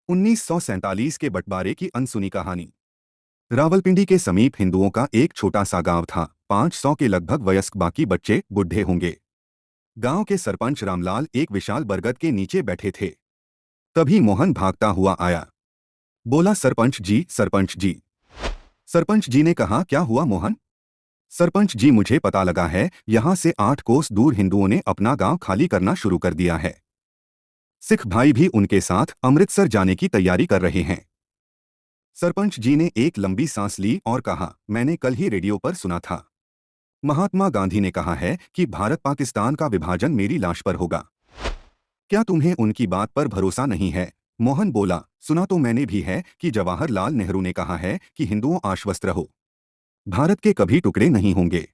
1947 के बंटवारे की अनसुनी कहानी। रावलपिंडी के समीप हिंदुओं का एक छोटा सा गांव था। 500 के लगभग वयस्क, बाकी बच्चे बुढ़े होंगे। गांव के सरपंच रामलाल एक विशाल बरगद के नीचे बैठे थे। तभी मोहन भागता हुआ आया। बोला, सरपंच जी, सरपंच जी। सरपंच जी ने कहा, क्या हुआ मोहन? सरपंच जी, मुझे पता लगा है, यहाँ से 8 कोस दूर हिंदुओं ने अपना गांव खाली करना शुरू कर दिया है। सिख भाई भी उनके साथ अमृतसर जाने की तैयारी कर रहे हैं। सरपंच जी ने एक लंबी सांस ली और कहा, मैंने कल ही रेडियो पर सुना था। महात्मा गांधी ने कहा है कि भारत पाकिस्तान का विभाजन मेरी लाश पर होगा। क्या तुम्हें उनकी बात पर भरोसा नहीं है? मोहन बोला, सुना तो मैंने भी है कि जवाहरलाल नेहरू ने कहा है कि हिंदुओं, आश्वस्त रहो, भारत के कभी टुकड़े नहीं होंगे।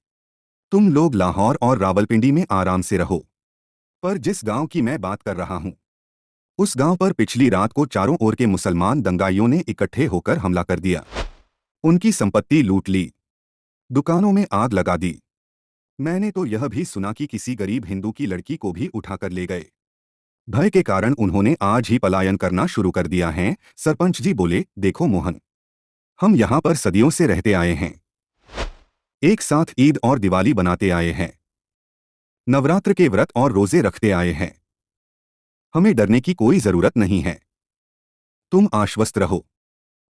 तुम लोग लाहौर और रावलपिंडी में आराम से रहो। पर जिस गांव की मैं बात कर रहा हूं, उस गांव पर पिछली रात को चारों ओर के मुसलमान दंगाइयों ने इकट्ठे होकर हमला कर दिया। उनकी संपत्ति लूट ली, दुकानों में आग लगा दी। मैंने तो यह भी सुना कि किसी गरीब हिंदू की लड़की को भी उठाकर ले गए। भय के कारण उन्होंने आज ही पलायन करना शुरू कर दिया है। सरपंच जी बोले, देखो मोहन, हम यहाँ पर सदियों से रहते आए हैं, एक साथ ईद और दिवाली बनाते आए हैं, नवरात्र के व्रत और रोजे रखते आए हैं। हमें डरने की कोई जरूरत नहीं है, तुम आश्वस्त रहो।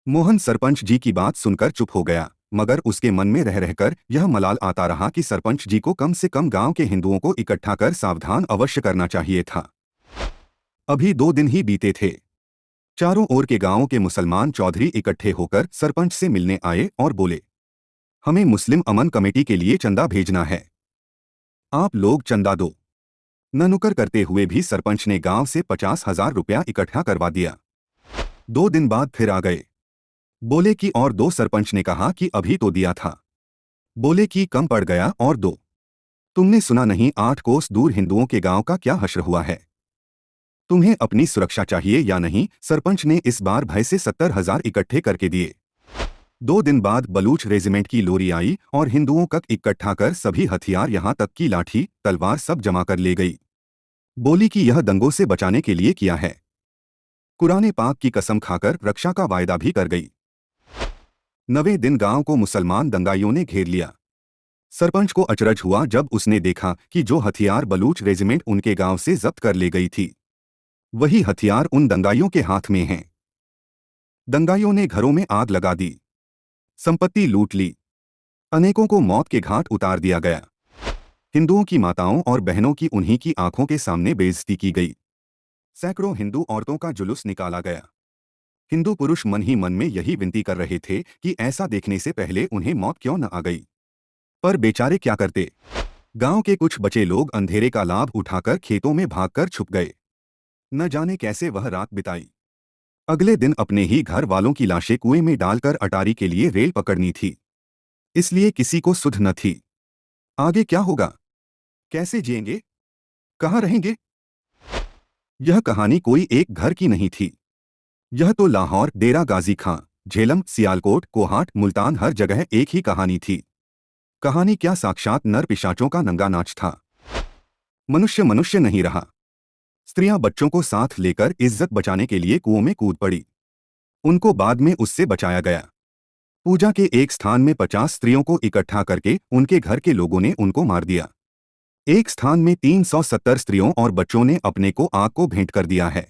मोहन सरपंच जी की बात सुनकर चुप हो गया, मगर उसके मन में रह रहकर यह मलाल आता रहा कि सरपंच जी को कम से कम गांव के हिंदुओं को इकट्ठा कर सावधान अवश्य करना चाहिए था। अभी 2 दिन ही बीते थे। चारों ओर के गांवों के मुसलमान चौधरी इकट्ठे होकर सरपंच से मिलने आए और बोले, हमें मुस्लिम अमन कमेटी के लिए चंदा भेजना है, आप लोग चंदा दो। न नुकर करते हुए भी सरपंच ने गांव से 50,000 रुपया इकट्ठा करवा दिया। 2 दिन बाद फिर आ गए। बोले कि और दो। सरपंच ने कहा कि अभी तो दिया था। बोले कि कम पड़ गया और दो। तुमने सुना नहीं, 8 कोस दूर हिंदुओं के गांव का क्या हश्र हुआ है? तुम्हें अपनी सुरक्षा चाहिए या नहीं? सरपंच ने इस बार भय से 70,000 इकट्ठे करके दिए। 2 दिन बाद बलूच रेजिमेंट की लोरी आई और हिंदुओं का इकट्ठा कर सभी हथियार, यहाँ तक की लाठी तलवार सब जमा कर ले गई। बोली कि यह दंगों से बचाने के लिए किया है। कुरान पाक की कसम खाकर रक्षा का वायदा भी कर गई। 9वें दिन गांव को मुसलमान दंगाइयों ने घेर लिया। सरपंच को अचरज हुआ जब उसने देखा कि जो हथियार बलूच रेजिमेंट उनके गांव से जब्त कर ले गई थी, वही हथियार उन दंगाइयों के हाथ में हैं। दंगाइयों ने घरों में आग लगा दी, संपत्ति लूट ली, अनेकों को मौत के घाट उतार दिया गया। हिंदुओं की माताओं और बहनों की उन्हीं की आंखों के सामने बेइज्जती की गई। सैकड़ों हिंदू औरतों का जुलूस निकाला गया। हिंदू पुरुष मन ही मन में यही विनती कर रहे थे कि ऐसा देखने से पहले उन्हें मौत क्यों न आ गई। पर बेचारे क्या करते? गांव के कुछ बचे लोग अंधेरे का लाभ उठाकर खेतों में भागकर छुप गए। न जाने कैसे वह रात बिताई। अगले दिन अपने ही घर वालों की लाशें कुएं में डालकर अटारी के लिए रेल पकड़नी थी, इसलिए किसी को सुध न थी। आगे क्या होगा? कैसे जिएंगे? कहाँ रहेंगे? यह कहानी कोई एक घर की नहीं थी। यह तो लाहौर, डेरा गाजी खां, झेलम, सियालकोट, कोहाट, मुल्तान, हर जगह एक ही कहानी थी। कहानी क्या, साक्षात नर पिशाचों का नंगा नाच था। मनुष्य मनुष्य नहीं रहा। स्त्रियां बच्चों को साथ लेकर इज्जत बचाने के लिए कुओं में कूद पड़ी। उनको बाद में उससे बचाया गया। पूजा के एक स्थान में 50 स्त्रियों को इकट्ठा करके उनके घर के लोगों ने उनको मार दिया। एक स्थान में 370 स्त्रियों और बच्चों ने अपने को आग को भेंट कर दिया है।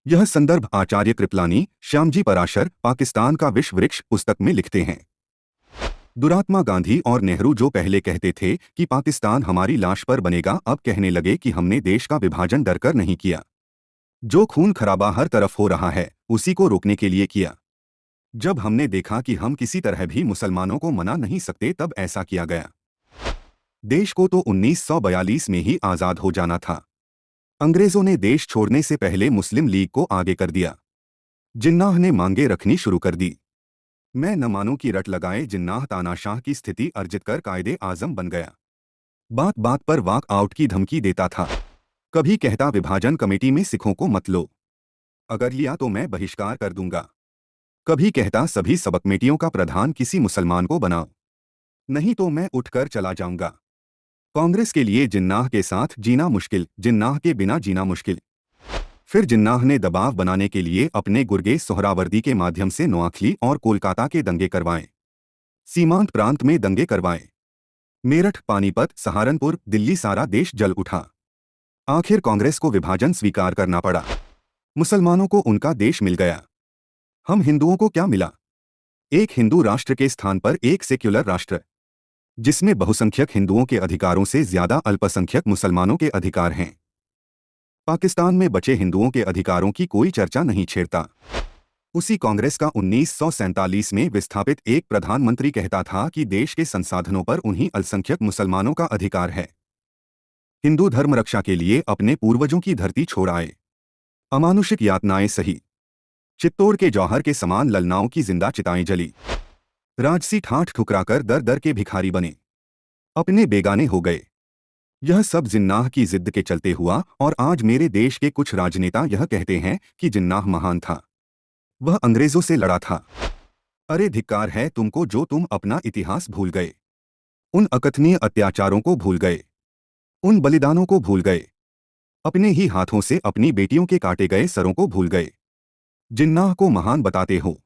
यह संदर्भ आचार्य कृपलानी, श्यामजी पराशर, पाकिस्तान का विश्व वृक्ष पुस्तक में लिखते हैं। दुरात्मा गांधी और नेहरू जो पहले कहते थे कि पाकिस्तान हमारी लाश पर बनेगा, अब कहने लगे कि हमने देश का विभाजन डरकर नहीं किया। जो खून खराबा हर तरफ हो रहा है, उसी को रोकने के लिए किया। जब हमने देखा कि हम किसी तरह भी मुसलमानों को मना नहीं सकते, तब ऐसा किया गया। देश को तो 1942 में ही आज़ाद हो जाना था। अंग्रेजों ने देश छोड़ने से पहले मुस्लिम लीग को आगे कर दिया। जिन्नाह ने मांगे रखनी शुरू कर दी। मैं न मानूं की रट लगाए जिन्नाह तानाशाह की स्थिति अर्जित कर कायदे आजम बन गया। बात बात पर वॉक आउट की धमकी देता था। कभी कहता विभाजन कमेटी में सिखों को मत लो, अगर लिया तो मैं बहिष्कार कर दूंगा। कभी कहता सभी सब कमेटियों का प्रधान किसी मुसलमान को बनाओ, नहीं तो मैं उठकर चला जाऊंगा। कांग्रेस के लिए जिन्नाह के साथ जीना मुश्किल, जिन्नाह के बिना जीना मुश्किल। फिर जिन्नाह ने दबाव बनाने के लिए अपने गुर्गे सोहरावर्दी के माध्यम से नोआखली और कोलकाता के दंगे करवाए, सीमांत प्रांत में दंगे करवाए। मेरठ, पानीपत, सहारनपुर, दिल्ली, सारा देश जल उठा। आखिर कांग्रेस को विभाजन स्वीकार करना पड़ा। मुसलमानों को उनका देश मिल गया। हम हिंदुओं को क्या मिला? एक हिंदू राष्ट्र के स्थान पर एक सेक्युलर राष्ट्र, जिसमें बहुसंख्यक हिंदुओं के अधिकारों से ज्यादा अल्पसंख्यक मुसलमानों के अधिकार हैं। पाकिस्तान में बचे हिंदुओं के अधिकारों की कोई चर्चा नहीं छेड़ता। उसी कांग्रेस का 1947 में विस्थापित एक प्रधानमंत्री कहता था कि देश के संसाधनों पर उन्हीं अल्पसंख्यक मुसलमानों का अधिकार है। हिंदू धर्म रक्षा के लिए अपने पूर्वजों की धरती छोड़ आए। अमानुषिक यातनाएं सही। चित्तौड़ के जौहर के समान ललनाओं की जिंदा चिताएं जली। राजसी ठाठ ठुकराकर दर दर के भिखारी बने, अपने बेगाने हो गए। यह सब जिन्नाह की जिद के चलते हुआ और आज मेरे देश के कुछ राजनेता यह कहते हैं कि जिन्नाह महान था, वह अंग्रेजों से लड़ा था। अरे धिक्कार है तुमको जो तुम अपना इतिहास भूल गए, उन अकथनीय अत्याचारों को भूल गए, उन बलिदानों को भूल गए, अपने ही हाथों से अपनी बेटियों के काटे गए सरों को भूल गए। जिन्नाह को महान बताते हो।